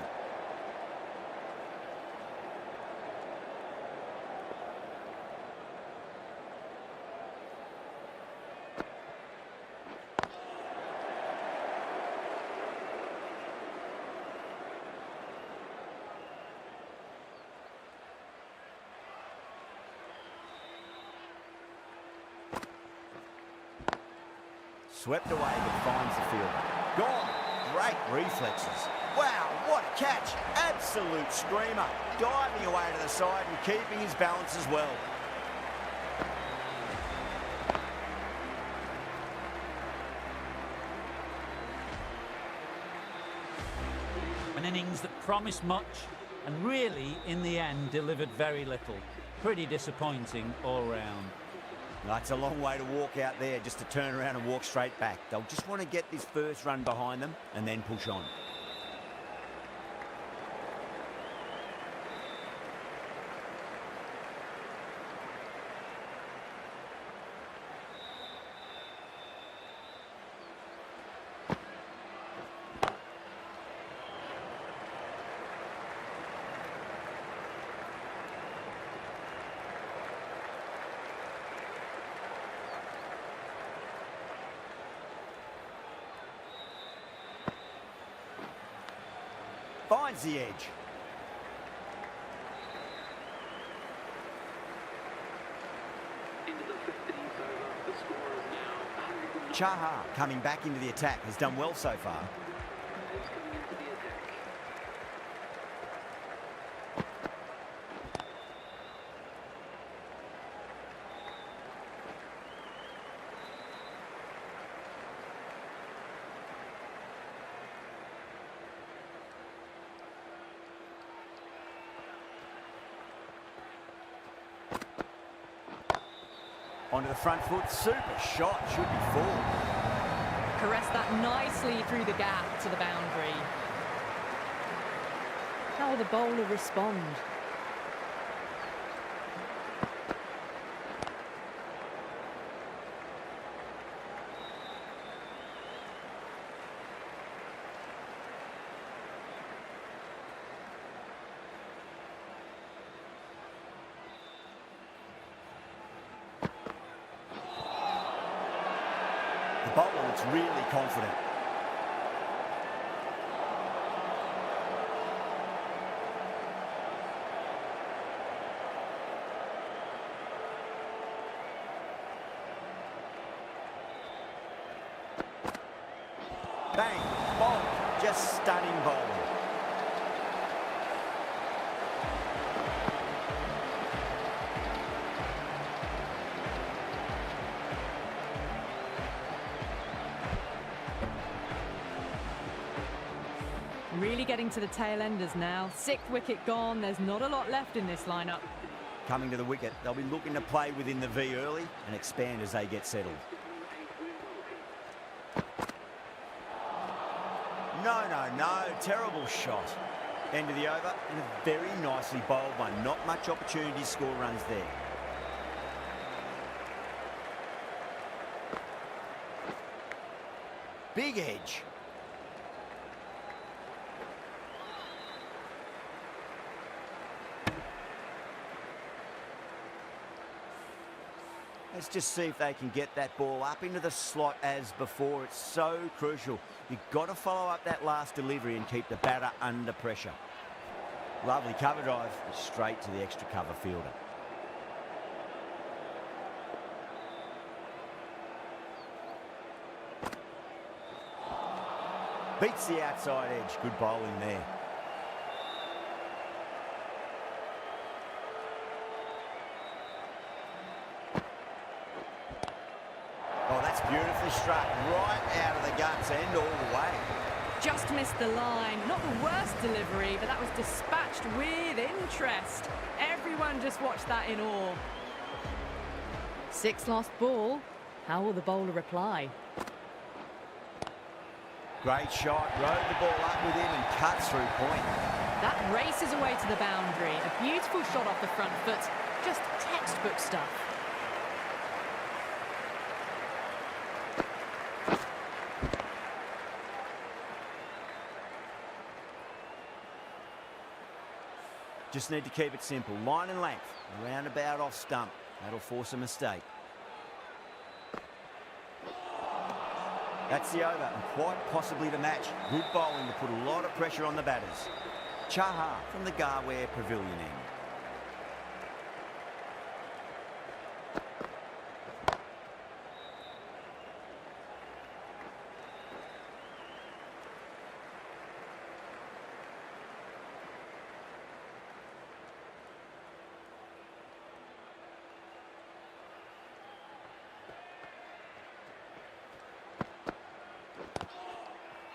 Speaker 1: Swept away but finds the fielder. Gone. Great reflexes. Wow, what a catch. Absolute screamer. Diving away to the side and keeping his balance as well.
Speaker 3: An innings that promised much and really, in the end, delivered very little. Pretty disappointing all round.
Speaker 1: That's a long way to walk out there just to turn around and walk straight back. They'll just want to get this first run behind them and then push on. Finds the edge.
Speaker 6: Into the 15th over. The score is now 100.
Speaker 1: Chaha, coming back into the attack, has done well so far.
Speaker 6: He's coming into the attack.
Speaker 1: Onto the front foot, super shot, should be full.
Speaker 2: Caressed that nicely through the gap to the boundary. How will the bowler respond?
Speaker 1: The bowler looks really confident. Bang, bowled, just stunning bowling.
Speaker 2: Really getting to the tail enders now. 6th wicket gone. There's not a lot left in this lineup.
Speaker 1: Coming to the wicket, they'll be looking to play within the V early and expand as they get settled. No, terrible shot. End of the over, and a very nicely bowled one. Not much opportunity to score runs there. Big edge. Let's just see if they can get that ball up into the slot as before. It's so crucial. You've got to follow up that last delivery and keep the batter under pressure. Lovely cover drive, straight to the extra cover fielder. Beats the outside edge. Good bowling there. Oh, that's beautifully struck, right out of the guts end all the way.
Speaker 2: Just missed the line. Not the worst delivery, but that was dispatched with interest. Everyone just watched that in awe. 6th lost ball. How will the bowler reply?
Speaker 1: Great shot, rode the ball up with him and cuts through point.
Speaker 2: That races away to the boundary. A beautiful shot off the front foot. Just textbook stuff.
Speaker 1: Just need to keep it simple. Line and length, roundabout off stump. That'll force a mistake. That's the over, and quite possibly the match. Good bowling to put a lot of pressure on the batters. Chaha from the Garware Pavilion end.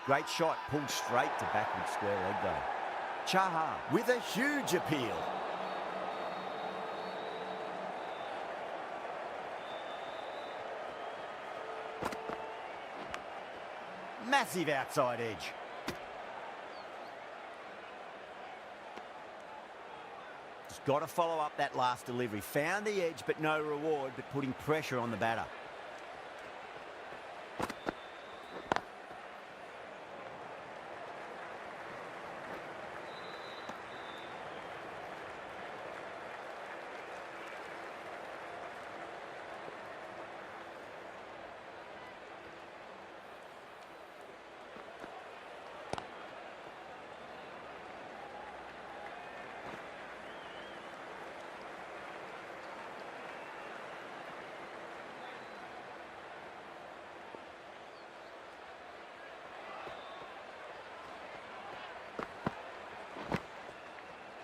Speaker 1: Great shot, pulled straight to backward square leg though. Chaha with a huge appeal. Massive outside edge. Just got to follow up that last delivery. Found the edge, but no reward, but putting pressure on the batter.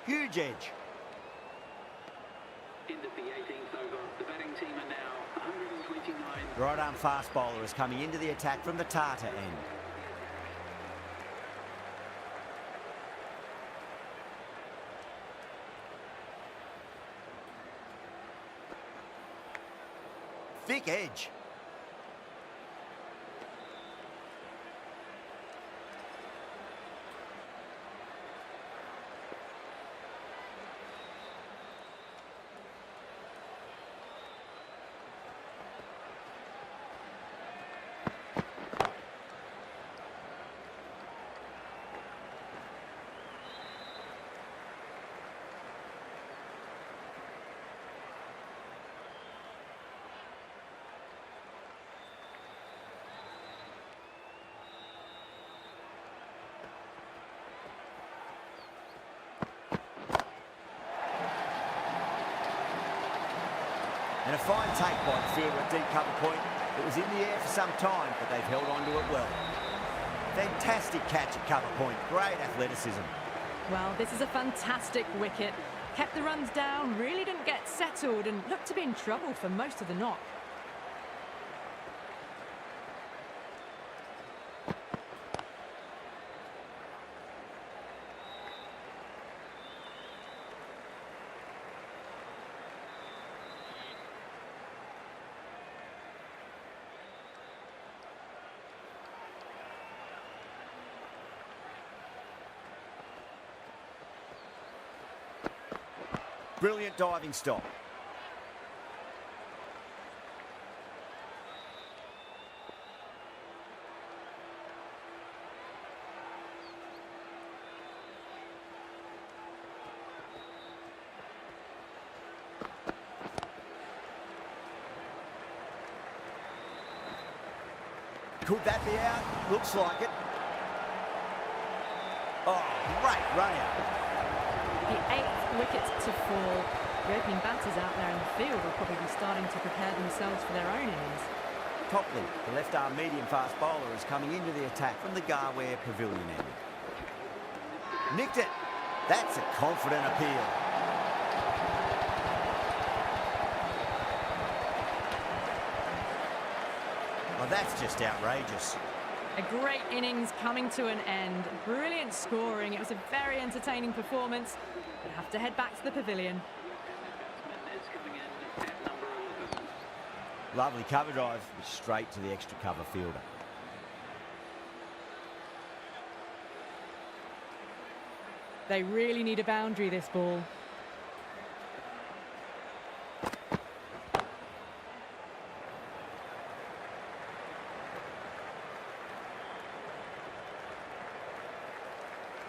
Speaker 1: Huge edge.
Speaker 6: End of the 18th over. The batting team are now 129.
Speaker 1: Right arm fast bowler is coming into the attack from the Tata end. Thick edge. And a fine take by the fielder at deep cover point. It was in the air for some time, but they've held on to it well. Fantastic catch at cover point. Great athleticism.
Speaker 2: Well, this is a fantastic wicket. Kept the runs down, really didn't get settled and looked to be in trouble for most of the knock.
Speaker 1: Brilliant diving stop. Could that be out? Looks like it. Oh, great run out.
Speaker 2: The 8th wicket to fall. The opening batters out there in the field will probably be starting to prepare themselves for their own innings.
Speaker 1: Topley, the left-arm medium-fast bowler, is coming into the attack from the Garware Pavilion end. Nicked it. That's a confident appeal. Oh, that's just outrageous.
Speaker 2: A great innings coming to an end. Brilliant scoring. It was a very entertaining performance. But have to head back to the pavilion.
Speaker 6: That's coming in at number 11.
Speaker 1: Lovely cover drive, straight to the extra cover fielder.
Speaker 2: They really need a boundary, this ball.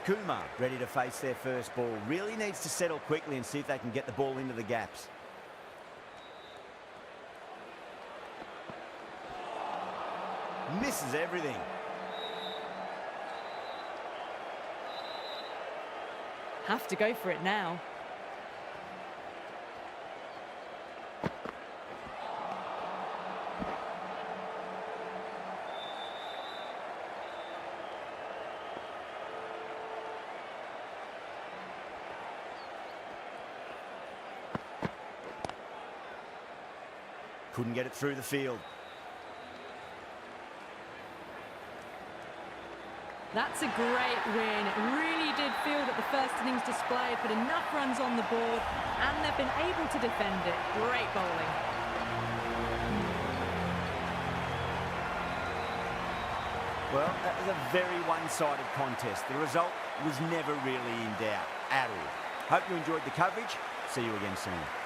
Speaker 1: Kumar ready to face their first ball. Really needs to settle quickly and see if they can get the ball into the gaps. Misses everything.
Speaker 2: Have to go for it now.
Speaker 1: Couldn't get it through the field.
Speaker 2: That's a great win. It really did feel that the first innings display put enough runs on the board and they've been able to defend it. Great bowling.
Speaker 1: Well, that was a very one-sided contest. The result was never really in doubt at all. Hope you enjoyed the coverage. See you again soon.